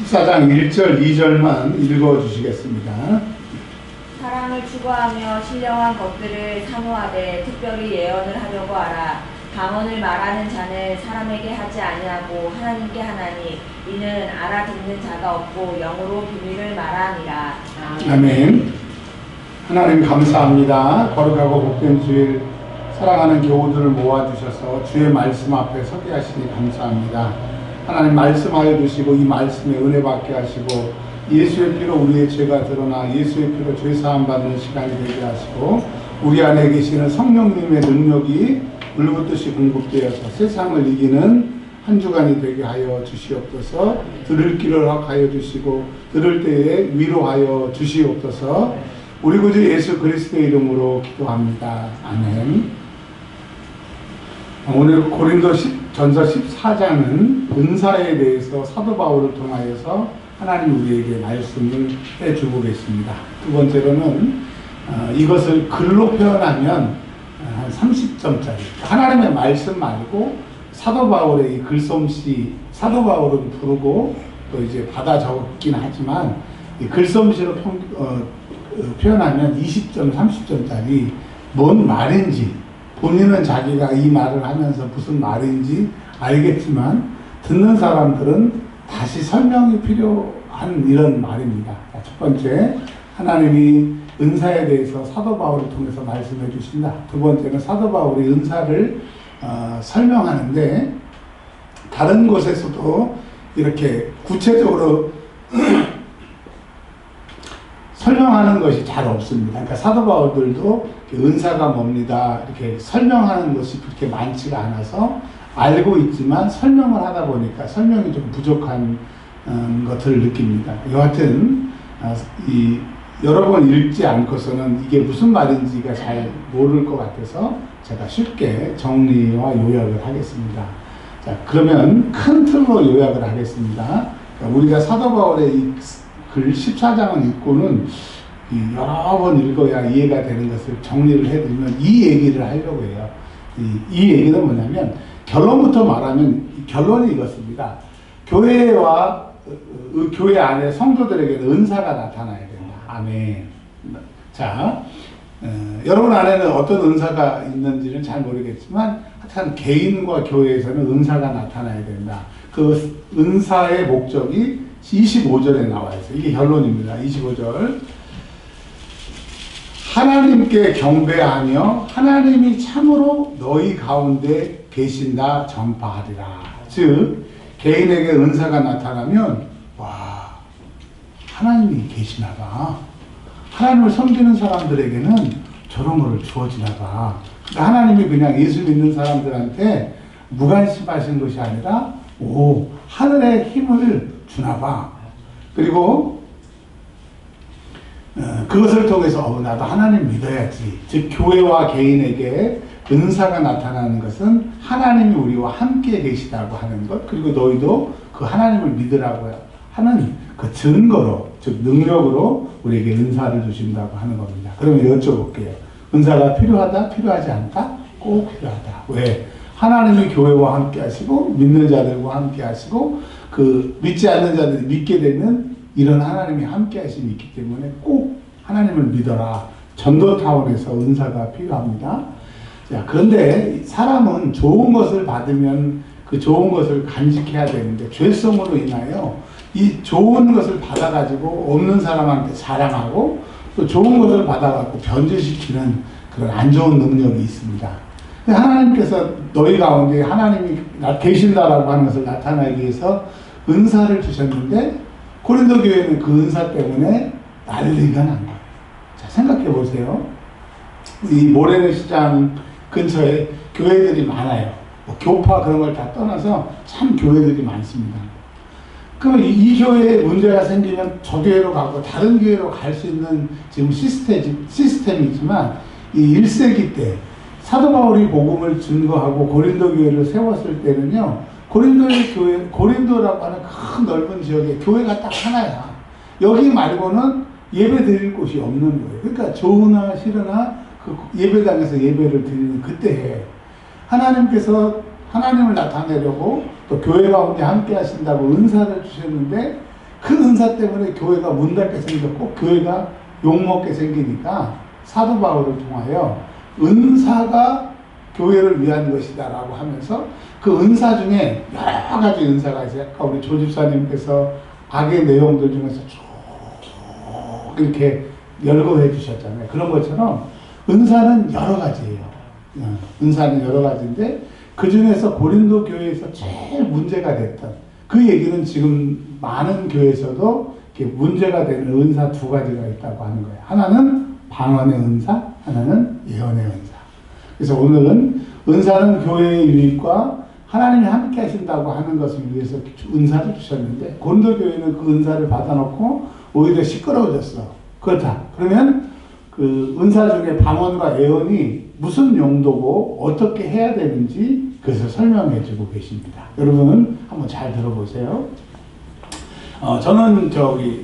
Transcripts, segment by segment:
14장 1절, 2절만 읽어주시겠습니다. 사랑을 추구하며 신령한 것들을 사모하되 특별히 예언을 하려고 하라. 방언을 말하는 자는 사람에게 하지 아니하고 하나님께 하나니 이는 알아듣는 자가 없고 영으로 비밀을 말하니라. 아멘. 하나님 감사합니다. 거룩하고 복된 주일 사랑하는 교우들을 모아주셔서 주의 말씀 앞에 서게 하시니 감사합니다. 하나님 말씀하여 주시고 이 말씀에 은혜 받게 하시고 예수의 피로 우리의 죄가 드러나 예수의 피로 죄사함 받는 시간이 되게 하시고 우리 안에 계시는 성령님의 능력이 물붓듯이 공급되어서 세상을 이기는 한 주간이 되게 하여 주시옵소서. 들을 길을 허락하여 주시고 들을 때에 위로하여 주시옵소서. 우리 구주 예수 그리스도의 이름으로 기도합니다. 아멘. 오늘 고린도 전서 14장은 은사에 대해서 사도 바울을 통하여서 하나님 우리에게 말씀을 해주고 계십니다. 두 번째로는 이것을 글로 표현하면 한 30점짜리 하나님의 말씀 말고 사도 바울의 이 글솜씨, 사도 바울은 부르고 또 이제 받아 적긴 하지만 이 글솜씨로 표현하면 20점, 30점짜리 뭔 말인지 본인은 자기가 이 말을 하면서 무슨 말인지 알겠지만 듣는 사람들은 다시 설명이 필요한 이런 말입니다. 첫 번째, 하나님이 은사에 대해서 사도 바울을 통해서 말씀해 주신다. 두 번째는 사도 바울이 은사를 설명하는데 다른 곳에서도 이렇게 구체적으로 설명하는 것이 잘 없습니다. 그러니까 사도 바울들도 은사가 뭡니다. 이렇게 설명하는 것이 그렇게 많지가 않아서 알고 있지만 설명을 하다 보니까 설명이 좀 부족한 것을 느낍니다. 여하튼 여러 번 읽지 않고서는 이게 무슨 말인지가 잘 모를 것 같아서 제가 쉽게 정리와 요약을 하겠습니다. 자, 그러면 큰 틀로 요약을 하겠습니다. 그러니까 우리가 사도 바울의 이 글 14장을 읽고는 여러 번 읽어야 이해가 되는 것을 정리를 해드리면 이 얘기를 하려고 해요. 이 얘기는 뭐냐면 결론부터 말하면 결론이 이것입니다. 교회와 교회 안에 성도들에게는 은사가 나타나야 된다. 아멘. 자, 여러분 안에는 어떤 은사가 있는지는 잘 모르겠지만 하여튼 개인과 교회에서는 은사가 나타나야 된다. 그 은사의 목적이 25절에 나와 있어요. 이게 결론입니다. 25절. 하나님께 경배하며 하나님이 참으로 너희 가운데 계신다 전파하리라. 즉 개인에게 은사가 나타나면 와, 하나님이 계시나 봐. 하나님을 섬기는 사람들에게는 저런 거를 주어지나 봐. 그러니까 하나님이 그냥 예수 믿는 사람들한테 무관심하신 것이 아니라 하늘의 힘을 주나 봐. 그리고 그것을 통해서 나도 하나님 믿어야지. 즉 교회와 개인에게 은사가 나타나는 것은 하나님이 우리와 함께 계시다고 하는 것, 그리고 너희도 그 하나님을 믿으라고 하는 그 증거로, 즉 능력으로 우리에게 은사를 주신다고 하는 겁니다. 그러면 여쭤볼게요. 은사가 필요하다? 필요하지 않다? 꼭 필요하다. 왜? 하나님이 교회와 함께 하시고 믿는 자들과 함께 하시고 그 믿지 않는 자들이 믿게 되는 이런 하나님이 함께 하심이 있기 때문에 꼭 하나님을 믿어라. 전도 차원에서 은사가 필요합니다. 자, 그런데 사람은 좋은 것을 받으면 그 좋은 것을 간직해야 되는데 죄성으로 인하여 이 좋은 것을 받아가지고 없는 사람한테 자랑하고 또 좋은 것을 받아가지고 변질시키는 그런 안 좋은 능력이 있습니다. 하나님께서 너희 가운데 하나님이 계신다라고 하는 것을 나타나기 위해서 은사를 주셨는데 고린도 교회는 그 은사 때문에 난리가 난 거예요. 자, 생각해 보세요. 이 모래내 시장 근처에 교회들이 많아요. 교파 그런 걸 다 떠나서 참 교회들이 많습니다. 그럼 이 교회에 문제가 생기면 저 교회로 가고 다른 교회로 갈 수 있는 지금 시스템이지만 이 1세기 때 사도 바울이 복음을 증거하고 고린도 교회를 세웠을 때는요, 고린도의 교회, 고린도라고 하는 큰 넓은 지역에 교회가 딱 하나야. 여기 말고는 예배 드릴 곳이 없는 거예요. 그러니까 좋으나 싫으나 그 예배당에서 예배를 드리는 그때에 하나님께서 하나님을 나타내려고 또 교회 가운데 함께 하신다고 은사를 주셨는데 그 은사 때문에 교회가 문 닫게 생겼고 교회가 욕먹게 생기니까 사도 바울을 통하여 은사가 교회를 위한 것이다라고 하면서 그 은사 중에 여러 가지 은사가 있어요. 아까 우리 조집사님께서 악의 내용들 중에서 쭉 이렇게 열거해 주셨잖아요. 그런 것처럼 은사는 여러 가지예요. 은사는 여러 가지인데 그 중에서 고린도 교회에서 제일 문제가 됐던 그 얘기는 지금 많은 교회에서도 이렇게 문제가 되는 은사 두 가지가 있다고 하는 거예요. 하나는 방언의 은사, 하나는 예언의 은사. 그래서 오늘은 은사는 교회의 유익과 하나님이 함께 하신다고 하는 것을 위해서 은사를 주셨는데 고린도 교회는 그 은사를 받아놓고 오히려 시끄러워졌어. 그렇다. 그러면 그 은사 중에 방언과 예언이 무슨 용도고 어떻게 해야 되는지 그것을 설명해 주고 계십니다. 여러분은 한번 잘 들어보세요. 저는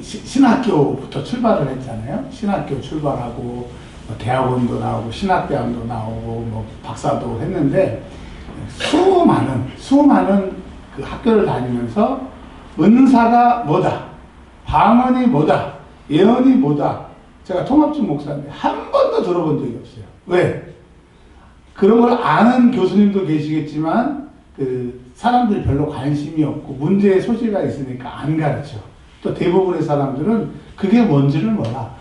신학교부터 출발을 했잖아요. 신학교 출발하고 대학원도 나오고 신학대학도 나오고 뭐 박사도 했는데 수많은 그 학교를 다니면서 은사가 뭐다, 방언이 뭐다, 예언이 뭐다. 제가 통합중 목사인데 한 번도 들어본 적이 없어요. 왜? 그런 걸 아는 교수님도 계시겠지만 그 사람들이 별로 관심이 없고 문제의 소지가 있으니까 안 가르쳐. 또 대부분의 사람들은 그게 뭔지를 몰라.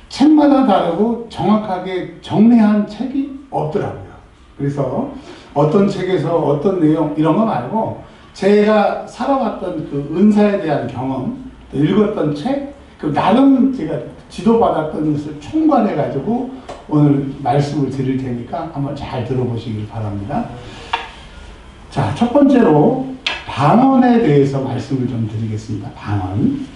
책마다 다르고 정확하게 정리한 책이 없더라고요. 그래서 어떤 책에서 어떤 내용 이런 거 말고 제가 살아왔던 그 은사에 대한 경험, 또 읽었던 책, 그 나름 제가 지도받았던 것을 총괄해가지고 오늘 말씀을 드릴 테니까 한번 잘 들어보시길 바랍니다. 자, 첫 번째로 방언에 대해서 말씀을 좀 드리겠습니다. 방언.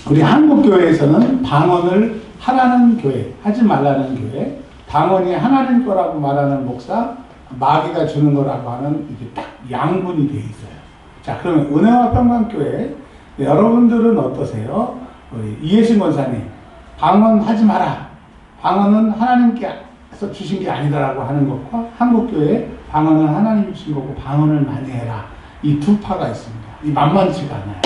우리 한국교회에서는 방언을 하라는 교회, 하지 말라는 교회, 방언이 하나님 거라고 말하는 목사, 마귀가 주는 거라고 하는 이게 딱 양분이 되어 있어요. 자, 그러면 은혜와 평강교회 여러분들은 어떠세요? 우리 이혜신 권사님, 방언 하지 마라. 방언은 하나님께서 주신 게 아니다라고 하는 것과 한국교회 방언은 하나님이 주신 거고 방언을 많이 해라. 이 두 파가 있습니다. 이 만만치가 않아요.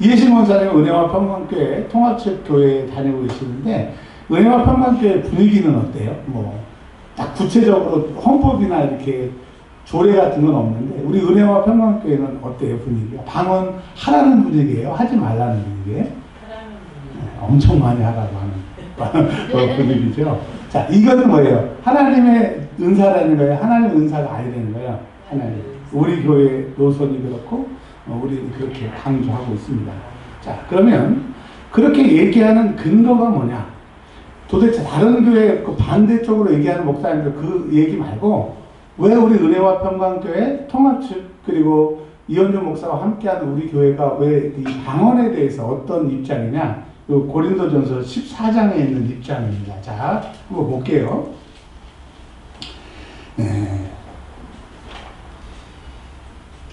이혜신 권사님은 은혜와 평강교회 통합책교회에 다니고 계시는데 은혜와 평강교회 분위기는 어때요? 딱 구체적으로 헌법이나 이렇게 조례 같은 건 없는데 우리 은혜와 평강교회는 어때요? 분위기가? 방언 하라는 분위기예요? 하지 말라는 분위기예요? 엄청 많이 하라고 하는 그런 분위기죠. 자, 이거는 뭐예요? 하나님의 은사라는 거예요? 하나님의 은사가 아니라는 거예요? 하나님. 우리 교회 노선이 그렇고 우리는 그렇게 강조하고 있습니다. 자, 그러면 그렇게 얘기하는 근거가 뭐냐? 도대체 다른 교회 그 반대쪽으로 얘기하는 목사님들 그 얘기 말고 왜 우리 은혜와 평강교회 통합측 그리고 이현주 목사와 함께하는 우리 교회가 왜 이 방언에 대해서 어떤 입장이냐? 고린도전서 14장에 있는 입장입니다. 자, 한번 볼게요. 네.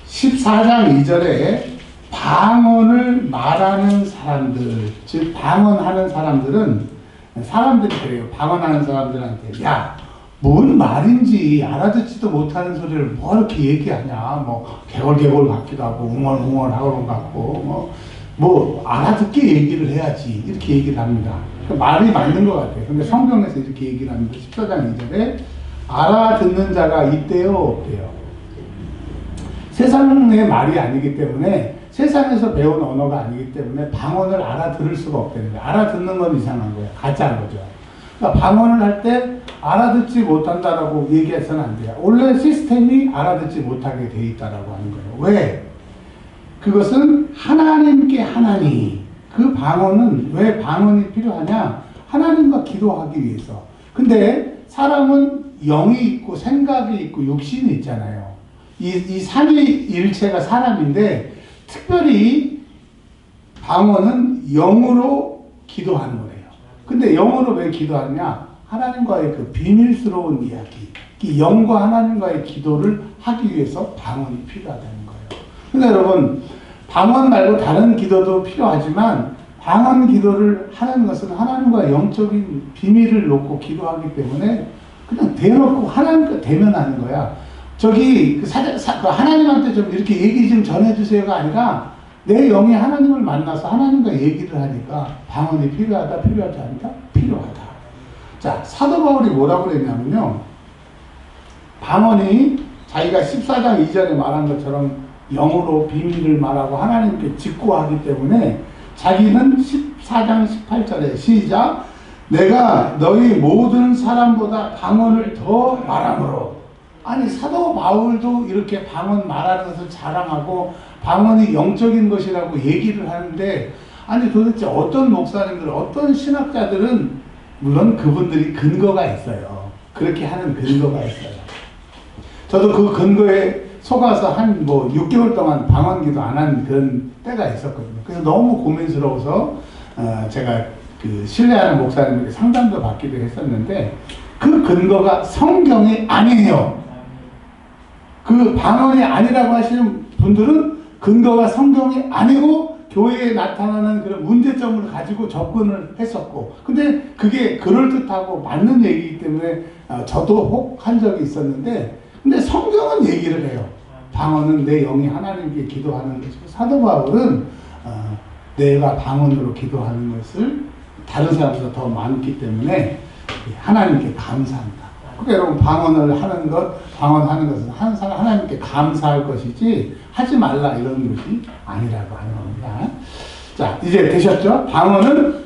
14장 2절에 방언을 말하는 사람들, 즉 방언하는 사람들이 그래요. 방언하는 사람들한테 야, 뭔 말인지 알아듣지도 못하는 소리를 뭐 이렇게 얘기하냐. 개걸개걸 같기도 하고 웅얼웅얼하고 그런 것 같고 뭐 알아듣게 얘기를 해야지 이렇게 얘기를 합니다. 말이 맞는 것 같아요. 근데 성경에서 이렇게 얘기를 합니다. 14장 2절에 알아듣는 자가 있대요, 없대요? 세상의 말이 아니기 때문에 세상에서 배운 언어가 아니기 때문에 방언을 알아들을 수가 없다는 거예요. 알아듣는 건 이상한 거예요. 가짜인 거죠. 그러니까 방언을 할 때 알아듣지 못한다라고 얘기해서는 안 돼요. 원래 시스템이 알아듣지 못하게 돼 있다라고 하는 거예요. 왜? 그것은 하나님께 하나니. 그 방언은 왜 방언이 필요하냐? 하나님과 기도하기 위해서. 근데 사람은 영이 있고 생각이 있고 육신이 있잖아요. 이 삼위일체가 사람인데 특별히 방언은 영으로 기도하는 거예요. 근데 영으로 왜 기도하느냐? 하나님과의 그 비밀스러운 이야기, 이 영과 하나님과의 기도를 하기 위해서 방언이 필요하다는 거예요. 근데 여러분, 방언 말고 다른 기도도 필요하지만 방언 기도를 하는 것은 하나님과 영적인 비밀을 놓고 기도하기 때문에 그냥 대놓고 하나님과 대면하는 거야. 하나님한테 좀 이렇게 얘기 좀 전해주세요가 아니라 내 영이 하나님을 만나서 하나님과 얘기를 하니까 방언이 필요하다, 필요하지 않다? 필요하다. 자, 사도 바울이 뭐라고 그랬냐면요. 방언이 자기가 14장 2절에 말한 것처럼 영으로 비밀을 말하고 하나님께 직구하기 때문에 자기는 14장 18절에 시작, 내가 너희 모든 사람보다 방언을 더 말함으로. 아니, 사도 바울도 이렇게 방언 말하는 것을 자랑하고 방언이 영적인 것이라고 얘기를 하는데, 아니 도대체 어떤 목사님들, 어떤 신학자들은, 물론 그분들이 근거가 있어요. 그렇게 하는 근거가 있어요. 저도 그 근거에 속아서 한 6개월 동안 방언 기도 안 한 그런 때가 있었거든요. 그래서 너무 고민스러워서 제가 그 신뢰하는 목사님에게 상담도 받기도 했었는데, 그 근거가 성경이 아니에요. 그 방언이 아니라고 하시는 분들은 근거가 성경이 아니고 교회에 나타나는 그런 문제점을 가지고 접근을 했었고, 근데 그게 그럴듯하고 맞는 얘기이기 때문에 저도 혹 한 적이 있었는데, 근데 성경은 얘기를 해요. 방언은 내 영이 하나님께 기도하는 것이고, 사도 바울은 내가 방언으로 기도하는 것을 다른 사람보다 더 많기 때문에 하나님께 감사한다. 그러니까 여러분, 방언을 하는 것, 방언하는 것은 항상 하나님께 감사할 것이지 하지 말라 이런 것이 아니라고 하는 겁니다. 자, 이제 되셨죠? 방언은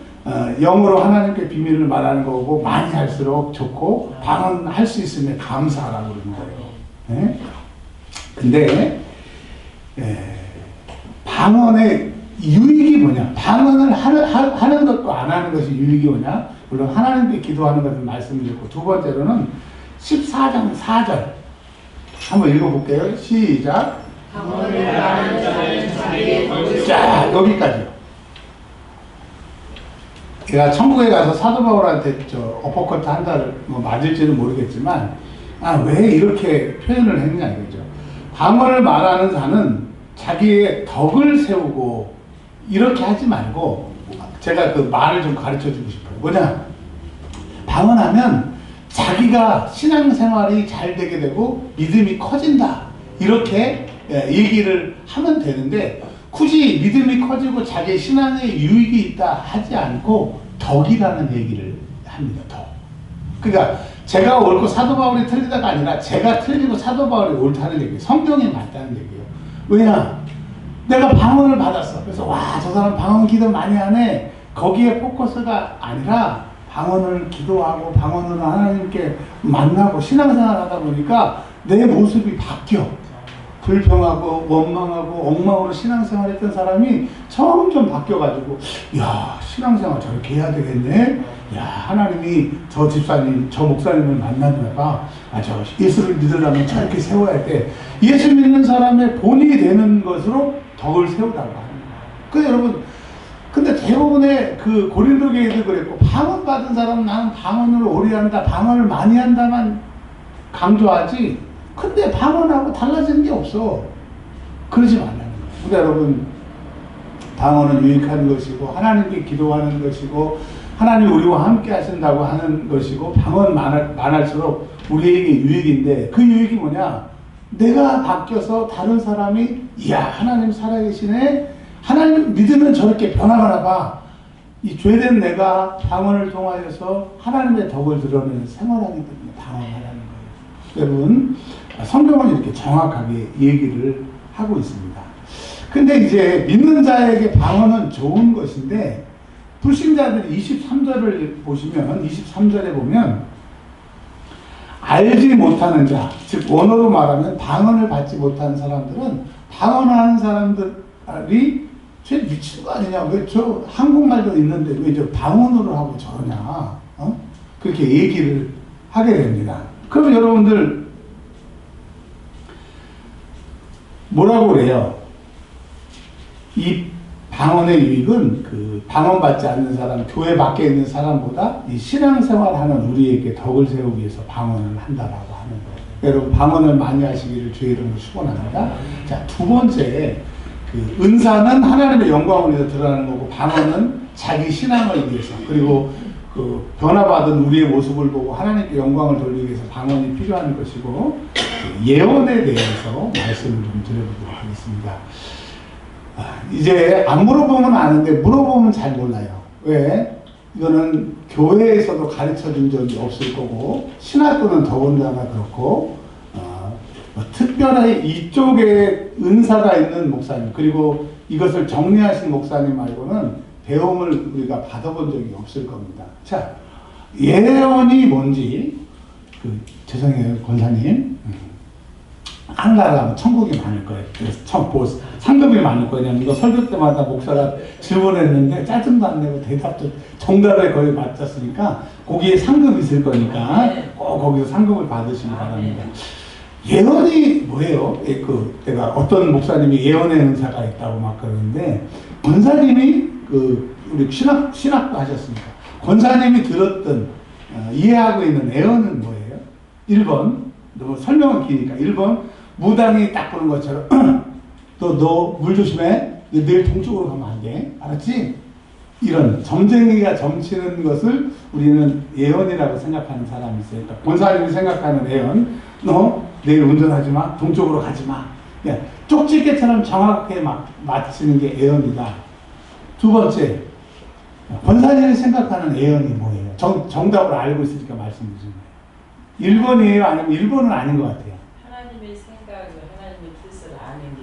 영으로 하나님께 비밀을 말하는 거고, 많이 할수록 좋고, 방언할 수 있으면 감사하라고 그러는 거예요. 네? 근데 방언의 유익이 뭐냐? 방언을 하는 것과 안 하는 것이 유익이 뭐냐? 물론 하나님께 기도하는 것을 말씀드렸고, 두 번째로는 14장 4절 한번 읽어볼게요. 시작. 방언을 말하는 자는 자기의 덕을 자, 여기까지요. 제가 천국에 가서 사도 바울한테 어퍼컷 한 달 맞을지는 모르겠지만, 왜 이렇게 표현을 했냐 이거죠. 방언을 말하는 자는 자기의 덕을 세우고, 이렇게 하지 말고, 제가 그 말을 좀 가르쳐 주고 싶어요. 뭐냐? 방언하면 자기가 신앙생활이 잘 되게 되고 믿음이 커진다, 이렇게 얘기를 하면 되는데, 굳이 믿음이 커지고 자기 신앙에 유익이 있다 하지 않고 덕이라는 얘기를 합니다. 덕. 그러니까 제가 옳고 사도 바울이 틀리다가 아니라 제가 틀리고 사도 바울이 옳다는 얘기예요. 성경이 맞다는 얘기예요. 왜냐? 내가 방언을 받았어. 그래서 와, 저 사람 방언 기도 많이 하네. 거기에 포커스가 아니라 방언을 기도하고 방언으로 하나님께 만나고 신앙생활 하다 보니까 내 모습이 바뀌어. 불평하고 원망하고 엉망으로 신앙생활 했던 사람이 점점 바뀌어가지고, 야, 신앙생활 저렇게 해야 되겠네. 야, 하나님이 저 집사님, 저 목사님을 만나다가 저 예수를 믿으려면 저렇게 세워야 돼. 예수 믿는 사람의 본이 되는 것으로 덕을 세우라고 하는 거예요. 근데 여러분, 근데 대부분의 그 고린도 교회도 그랬고, 방언 받은 사람은 나는 방언으로 오래 한다, 방언을 많이 한다만 강조하지, 근데 방언하고 달라지는 게 없어. 그러지 말라는 거예요. 근데 여러분, 방언은 유익한 것이고, 하나님께 기도하는 것이고, 하나님 우리와 함께 하신다고 하는 것이고, 방언 많을수록 우리에게 유익인데, 그 유익이 뭐냐? 내가 바뀌어서 다른 사람이, 이야, 하나님 살아계시네? 하나님 믿으면 저렇게 변화가나 봐. 이 죄된 내가 방언을 통하여서 하나님의 덕을 드러내는 생활하기 때문에 방언하라는 거예요. 여러분, 성경은 이렇게 정확하게 얘기를 하고 있습니다. 근데 이제 믿는 자에게 방언은 좋은 것인데, 불신자들 23절을 보시면, 23절에 보면, 알지 못하는 자, 즉 원어로 말하면 방언을 받지 못하는 사람들은, 방언하는 사람들이 쟤 미친 거 아니냐, 왜 저 한국말도 있는데 왜 저 방언으로 하고 저러냐, 그렇게 얘기를 하게 됩니다. 그럼 여러분들 뭐라고 그래요? 이 방언의 유익은 그 방언 받지 않는 사람, 교회 밖에 있는 사람보다 이 신앙생활하는 우리에게 덕을 세우기 위해서 방언을 한다라고 하는 거예요. 여러분, 방언을 많이 하시기를 주의 이름으로 축원합니다. 자, 두 번째, 그 은사는 하나님의 영광을 위해서 드러나는 거고, 방언은 자기 신앙을 위해서, 그리고 그 변화받은 우리의 모습을 보고 하나님께 영광을 돌리기 위해서 방언이 필요한 것이고, 예언에 대해서 말씀을 좀 드려보도록 하겠습니다. 이제 안 물어보면 아는데 물어보면 잘 몰라요. 왜? 이거는 교회에서도 가르쳐 준 적이 없을 거고 신학교는 더군다나 그렇고 뭐 특별히 이쪽에 은사가 있는 목사님 그리고 이것을 정리하신 목사님 말고는 배움을 우리가 받아본 적이 없을 겁니다. 자, 예언이 뭔지 죄송해요 권사님. 한나라면 천국이 많을 거예요. 그래서 상급이 많을 거예요. 이거 설교 때마다 목사가 질문했는데 짜증도 안 내고 대답도 정답에 거의 맞췄으니까 거기에 상급이 있을 거니까 꼭 거기서 상급을 받으시기 바랍니다. 예언이 뭐예요? 내가 어떤 목사님이 예언의 은사가 있다고 막 그러는데 권사님이 우리 신학도 하셨습니까? 권사님이 들었던 이해하고 있는 예언은 뭐예요? 1번 너무 설명은 기니까 1번 무당이 딱 보는 것처럼 너 물 조심해. 내일 동쪽으로 가면 안 돼. 알았지? 이런 점쟁이가 점치는 것을 우리는 예언이라고 생각하는 사람이 있어요. 그러니까 본사님이 생각하는 예언, 너 내일 운전하지 마. 동쪽으로 가지 마. 쪽집게처럼 정확하게 맞히는 게 예언이다. 두 번째, 권사님이 생각하는 예언이 뭐예요? 정답을 알고 있으니까 말씀드리는 거예요. 1번이에요? 아니면 1번은 아닌 것 같아요? 하나님의 생각을 하나님의 뜻을 아는 게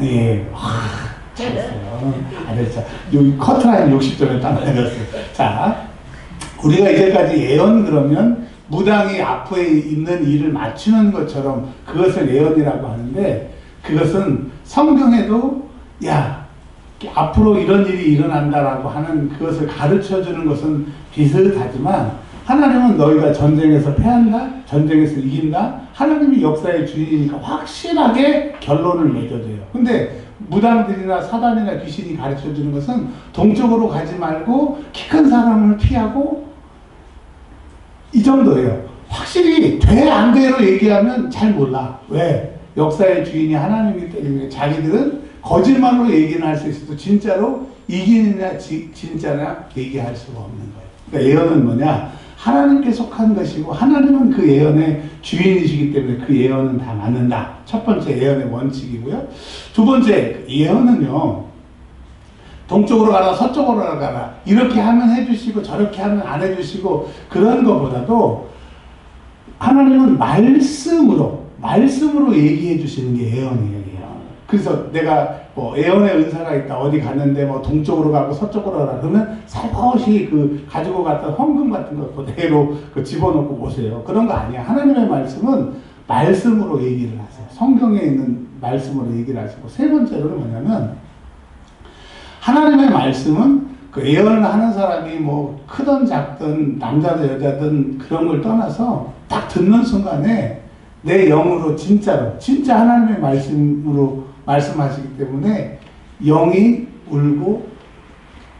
예. 잘했어요. 잘했죠. 여기 커트라인 60점에 딱 맞았어요. 자, 우리가 이제까지 예언 그러면 무당이 앞에 있는 일을 맞추는 것처럼 그것을 예언이라고 하는데 그것은 성경에도 앞으로 이런 일이 일어난다라고 하는 그것을 가르쳐 주는 것은 비슷하지만 하나님은 너희가 전쟁에서 패한다? 전쟁에서 이긴다? 하나님이 역사의 주인이니까 확실하게 결론을 맺어줘요. 근데 무당들이나 사단이나 귀신이 가르쳐 주는 것은 동쪽으로 가지 말고 키 큰 사람을 피하고 이 정도예요. 확실히 돼 안 돼로 얘기하면 잘 몰라. 왜? 역사의 주인이 하나님이기 때문에 자기들은 거짓말로 얘기는 할 수 있어도 진짜로 이기느냐 진짜냐 얘기할 수가 없는 거예요. 그러니까 예언은 뭐냐? 하나님께 속한 것이고 하나님은 그 예언의 주인이시기 때문에 그 예언은 다 맞는다. 첫 번째 예언의 원칙이고요. 두 번째 예언은요. 동쪽으로 가라 서쪽으로 가라 이렇게 하면 해주시고 저렇게 하면 안 해주시고 그런 것보다도 하나님은 말씀으로 얘기해 주시는 게 예언이에요. 그래서 내가 예언의 은사가 있다 어디 갔는데 동쪽으로 가고 서쪽으로 가라 그러면 살포시 가지고 갔던 헌금 같은 거 그대로 집어넣고 보세요. 그런 거 아니야. 하나님의 말씀은 말씀으로 얘기를 하세요. 성경에 있는 말씀으로 얘기를 하시고 세 번째로는 뭐냐면 하나님의 말씀은 예언을 하는 사람이 크든 작든 남자든 여자든 그런 걸 떠나서 딱 듣는 순간에 내 영으로 진짜 하나님의 말씀으로 말씀하시기 때문에 영이 울고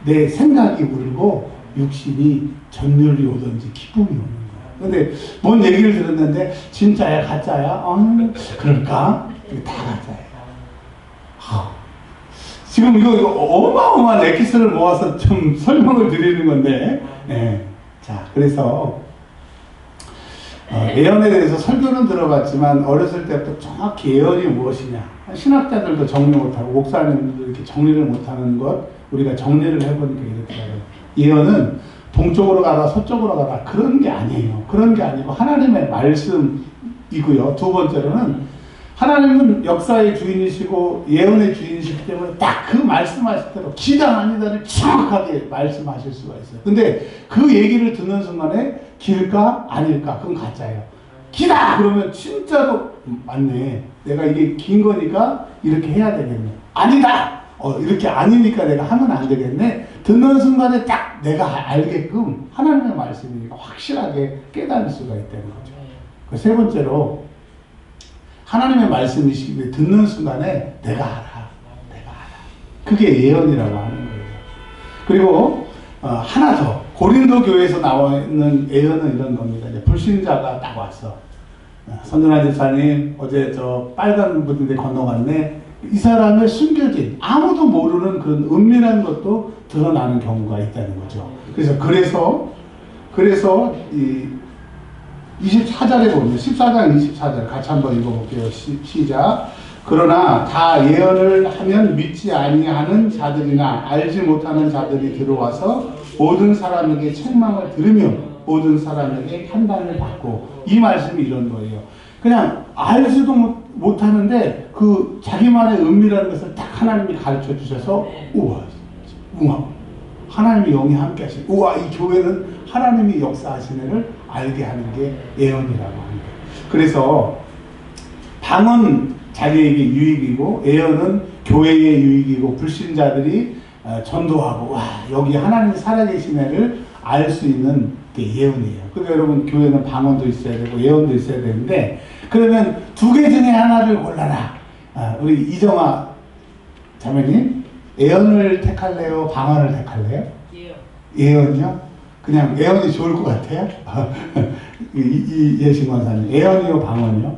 내 생각이 울고 육신이 전율이 오든지 기쁨이 오는 거야. 근데 뭔 얘기를 들었는데 진짜야 가짜야? 그럴까? 이게 다 가짜예요. 지금 이거 어마어마한 엑기스를 모아서 좀 설명을 드리는 건데 자 그래서 예언에 대해서 설교는 들어봤지만 어렸을 때부터 정확히 예언이 무엇이냐 신학자들도 정리 못하고 목사님들도 이렇게 정리를 못하는 것 우리가 정리를 해보니까 이렇게 해요. 예언은 동쪽으로 가라 서쪽으로 가라 그런 게 아니에요. 그런 게 아니고 하나님의 말씀이고요. 두 번째로는 하나님은 역사의 주인이시고 예언의 주인이시기 때문에 딱 그 말씀하실 대로 기다 아니다를 정확하게 말씀하실 수가 있어요. 근데 그 얘기를 듣는 순간에 길까 아닐까 그건 가짜예요. 기다 그러면 진짜로 맞네. 내가 이게 긴 거니까 이렇게 해야 되겠네. 아니다. 이렇게 아니니까 내가 하면 안 되겠네. 듣는 순간에 딱 내가 알게끔 하나님의 말씀이니까 확실하게 깨달을 수가 있다는 거죠. 세 번째로 하나님의 말씀이시기 때문에 듣는 순간에 내가 알아. 그게 예언이라고 하는 거예요. 그리고 하나 더 고린도 교회에서 나와 있는 예언은 이런 겁니다. 이제 불신자가 딱 왔어. 선준아 집사님 어제 저 빨간 분인데 건너갔네. 이 사람의 숨겨진 아무도 모르는 그런 은밀한 것도 드러나는 경우가 있다는 거죠. 그래서 이 24절에 보면 14장 24절 같이 한번 읽어볼게요. 시작. 그러나 다 예언을 하면 믿지 아니하는 자들이나 알지 못하는 자들이 들어와서 모든 사람에게 책망을 들으며 모든 사람에게 판단을 받고, 이 말씀이 이런 거예요. 그냥 알지도 못하는데 그 자기만의 은밀한 것을 딱 하나님이 가르쳐 주셔서 우와 하나님의 영이 함께 하시고, 우와 이 교회는 하나님이 역사하시는 애를 알게 하는 게 예언이라고 합니다. 그래서 방언 자기에게 유익이고 예언은 교회의 유익이고, 불신자들이 전도하고 와 여기 하나님 살아계신 애를 알 수 있는 게 예언이에요. 그러니까 여러분 교회는 방언도 있어야 되고 예언도 있어야 되는데, 그러면 두 개 중에 하나를 골라라. 우리 이정아 자매님, 예언을 택할래요? 방언을 택할래요? 예언이요? 그냥 예언이 좋을 것 같아요? 예신 권사님, 예언이요? 방언이요?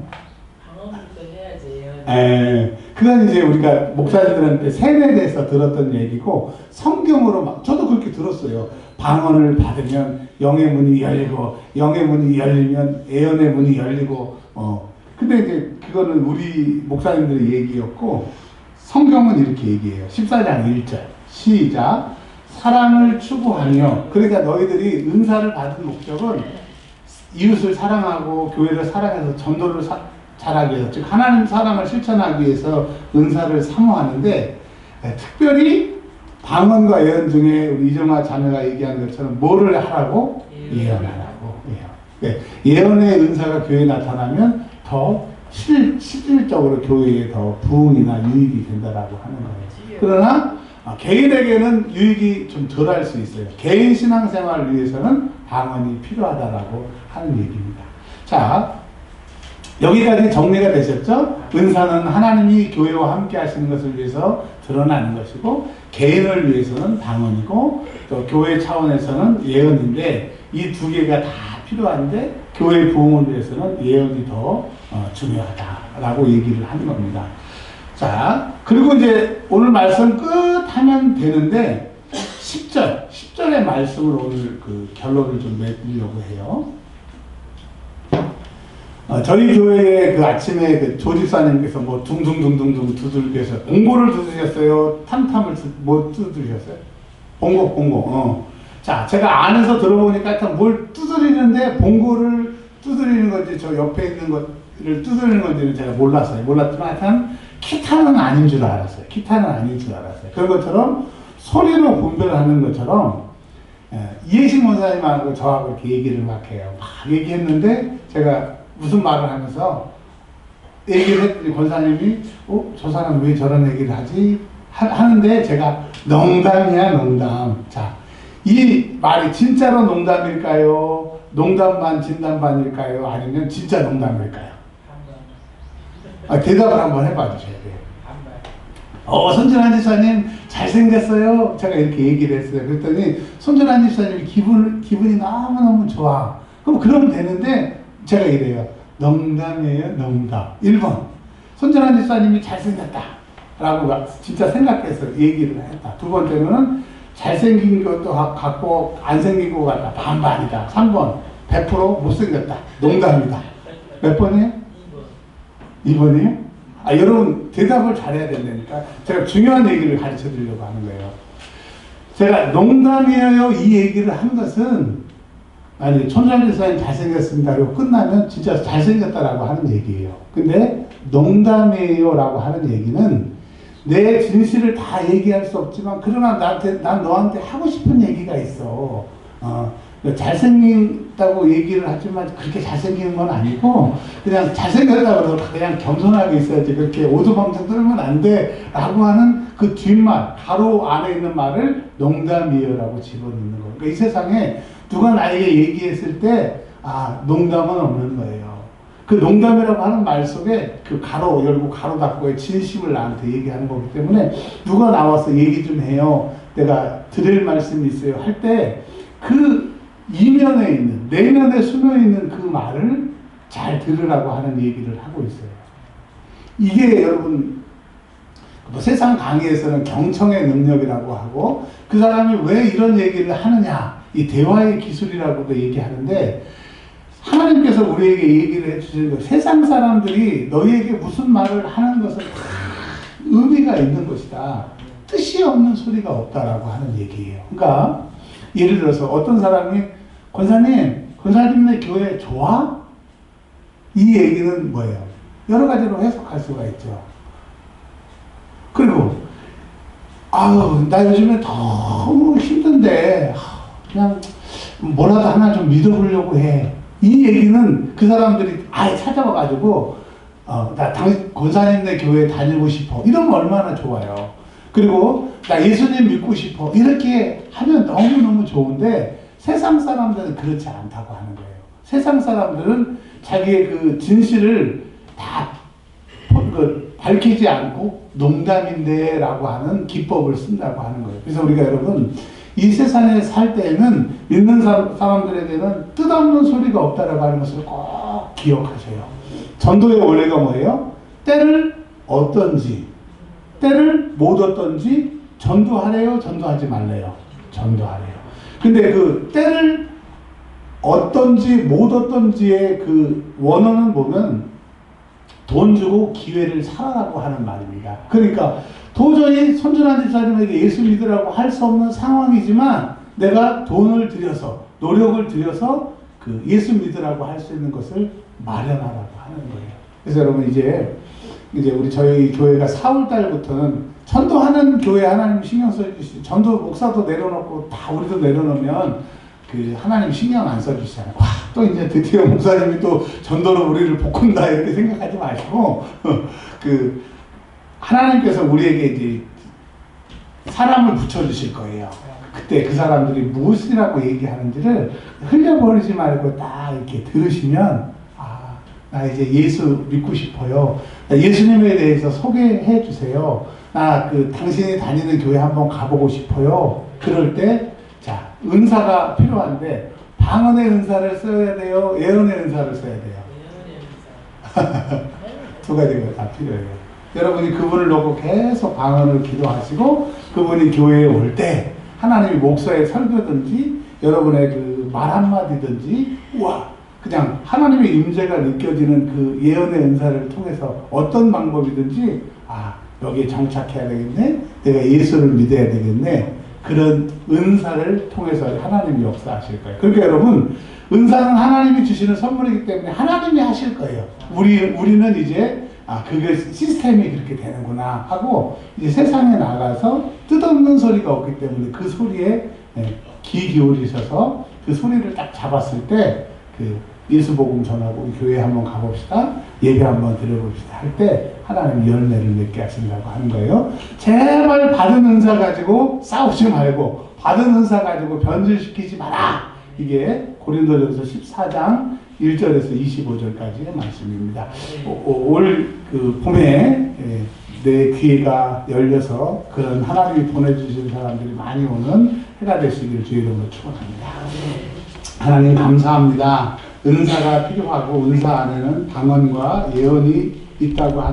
방언부터 해야지. 그건 이제 우리가 목사님들한테 세뇌돼서 들었던 얘기고, 성경으로 막, 저도 그렇게 들었어요. 방언을 받으면 영의 문이 열리고, 영의 문이 열리면 예언의 문이 열리고, 근데 이제 그거는 우리 목사님들의 얘기였고, 성경은 이렇게 얘기해요. 14장 1절. 시작. 사랑을 추구하며, 그러니까 너희들이 은사를 받은 목적은 이웃을 사랑하고 교회를 사랑해서 전도를 잘하기 위해서, 즉 하나님 사랑을 실천하기 위해서 은사를 사모하는데, 특별히 방언과 예언 중에 우리 이정아 자매가 얘기한 것처럼 뭐를 하라고? 예언하라고. 예언의 은사가 교회에 나타나면 더 실질적으로 교회에 더 부흥이나 유익이 된다라고 하는 거예요. 그러나 개인에게는 유익이 좀 덜할 수 있어요. 개인 신앙생활을 위해서는 방언이 필요하다라고 하는 얘기입니다. 자, 여기까지 정리가 되셨죠? 은사는 하나님이 교회와 함께 하시는 것을 위해서 드러나는 것이고, 개인을 위해서는 방언이고, 또 교회 차원에서는 예언인데, 이 두 개가 다 필요한데 교회 부흥을 위해서는 예언이 더 중요하다라고 얘기를 하는 겁니다. 자, 그리고 이제 오늘 말씀 끝하면 되는데 10절의 말씀으로 오늘 그 결론을 좀 맺으려고 해요. 저희 교회에 그 아침에 그 조집사님께서 뭐 둥둥둥둥둥 두들겨서 봉고를 두드렸어요? 탐탐을 뭐 두드리셨어요? 봉고. 자, 제가 안에서 들어보니까 하여튼 뭘 두드리는데 봉고를 두드리는 건지 저 옆에 있는 것을 두드리는 건지는 제가 몰랐지만 하여튼 기타는 아닌 줄 알았어요. 그런 것처럼 소리로 분별하는 것처럼 이해식 원사님하고 저하고 이렇게 얘기를 막 해요. 막 얘기했는데 제가 무슨 말을 하면서 얘기를 했더니 권사님이 저 사람 왜 저런 얘기를 하지? 하는데 제가 농담이야 농담. 자, 이 말이 진짜로 농담일까요? 농담 진담 반일까요? 아니면 진짜 농담일까요? 대답을 한번 해봐 주셔야 돼요. 손준환 집사님 잘생겼어요. 제가 이렇게 얘기를 했어요. 그랬더니 손준환 집사님이 기분이 너무너무 좋아. 그러면 되는데 제가 이래요. 농담이에요, 농담. 1번. 손준환 집사님이 잘생겼다. 라고 진짜 생각해서 얘기를 했다. 두 번째로는 잘생긴 것도 같고 안 생긴 것 같다. 반반이다. 3번. 100% 못생겼다. 농담이다. 몇 번이에요? 2번이에요? 여러분 대답을 잘해야 된다니까. 제가 중요한 얘기를 가르쳐 드리려고 하는 거예요. 제가 농담이에요 이 얘기를 한 것은, 아니 손준환 집사님 잘생겼습니다 그리고 끝나면 진짜 잘생겼다라고 하는 얘기예요. 근데 농담이에요 라고 하는 얘기는 내 진실을 다 얘기할 수 없지만, 그러나 난 너한테 하고 싶은 얘기가 있어. 잘생긴다고 얘기를 하지만 그렇게 잘생긴 건 아니고, 그냥 잘생겼다고 해서 그냥 겸손하게 있어야지 그렇게 오두방정 떨면 안 돼 라고 하는 그 뒷말, 가로 안에 있는 말을 농담이에요 라고 집어넣는 거예요. 그러니까 이 세상에 누가 나에게 얘기했을 때 농담은 없는 거예요. 그 농담이라고 하는 말 속에 그 가로 열고 가로 닫고의 진심을 나한테 얘기하는 거기 때문에, 누가 나와서 얘기 좀 해요, 내가 드릴 말씀이 있어요 할 때 그 이면에 있는, 내면에 숨어 있는 그 말을 잘 들으라고 하는 얘기를 하고 있어요. 이게 여러분 세상 강의에서는 경청의 능력이라고 하고, 그 사람이 왜 이런 얘기를 하느냐, 이 대화의 기술이라고도 얘기하는데, 하나님께서 우리에게 얘기를 해주시는 거예요. 세상 사람들이 너희에게 무슨 말을 하는 것은 다 의미가 있는 것이다. 뜻이 없는 소리가 없다라고 하는 얘기예요. 그러니까 예를 들어서 어떤 사람이 권사님네 교회 좋아? 이 얘기는 뭐예요? 여러 가지로 해석할 수가 있죠. 그리고 아유 나 요즘에 너무 힘든데 그냥 뭐라도 하나 좀 믿어보려고 해. 이 얘기는 그 사람들이 아예 찾아와가지고 나 권사님네 교회 다니고 싶어. 이러면 얼마나 좋아요. 그리고 나 예수님 믿고 싶어. 이렇게 하면 너무너무 좋은데 세상 사람들은 그렇지 않다고 하는 거예요. 세상 사람들은 자기의 그 진실을 다 밝히지 않고 농담인데 라고 하는 기법을 쓴다고 하는 거예요. 그래서 우리가 여러분 이 세상에 살 때에는 믿는 사람들에게는 뜻없는 소리가 없다라고 하는 것을 꼭 기억하셔요. 전도의 원리가 뭐예요? 때를 어떤지, 때를 못 어떤지 전도하래요? 전도하지 말래요? 전도하래요. 근데 그 때를 어떤지 못 어떤지의 그 원어는 보면 돈 주고 기회를 사라라고 하는 말입니다. 그러니까 도저히 손준환 집사님에게 예수 믿으라고 할 수 없는 상황이지만 내가 돈을 들여서 노력을 들여서 그 예수 믿으라고 할 수 있는 것을 마련하라고 하는 거예요. 그래서 여러분 이제 우리 저희 교회가 4월 달부터는 전도하는 교회 하나님 신경 써주시죠. 전도 목사도 내려놓고 다 우리도 내려놓으면 그 하나님 신경 안 써주시잖아요. 와, 또 이제 드디어 목사님이 또 전도로 우리를 볶은다 이렇게 생각하지 마시고 그 하나님께서 우리에게 이제 사람을 붙여주실 거예요. 그때 그 사람들이 무엇이라고 얘기하는지를 흘려버리지 말고 딱 이렇게 들으시면 아, 나 이제 예수 믿고 싶어요. 나 예수님에 대해서 소개해 주세요. 나 그 당신이 다니는 교회 한번 가보고 싶어요. 그럴 때 자, 은사가 필요한데 방언의 은사를 써야 돼요? 예언의 은사를 써야 돼요? 두 가지가 다 필요해요. 여러분이 그분을 놓고 계속 방언을 기도하시고 그분이 교회에 올 때 하나님이 목사의 설교든지 여러분의 그 말 한마디든지 우와 그냥 하나님의 임재가 느껴지는 그 예언의 은사를 통해서 어떤 방법이든지 아 여기에 정착해야 되겠네, 내가 예수를 믿어야 되겠네, 그런 은사를 통해서 하나님이 역사하실 거예요. 그러니까 여러분 은사는 하나님이 주시는 선물이기 때문에 하나님이 하실 거예요. 우리는 이제 아 그게 시스템이 그렇게 되는구나 하고 이제 세상에 나가서 뜻없는 소리가 없기 때문에 그 소리에 귀 기울이셔서 그 소리를 딱 잡았을 때 그 예수 복음 전하고 교회 한번 가봅시다, 예배 한번 드려봅시다 할 때 하나님 열매를 맺게 하신다고 하는 거예요. 제발 받은 은사 가지고 싸우지 말고 받은 은사 가지고 변질시키지 마라. 이게 고린도전서 14장 1절에서 25절까지의 말씀입니다. 올 그 봄에 내 귀가 열려서 그런 하나님이 보내주신 사람들이 많이 오는 해가 되시길 주의 이름으로 축원합니다. 하나님 감사합니다. 은사가 필요하고 은사 안에는 방언과 예언이 있다고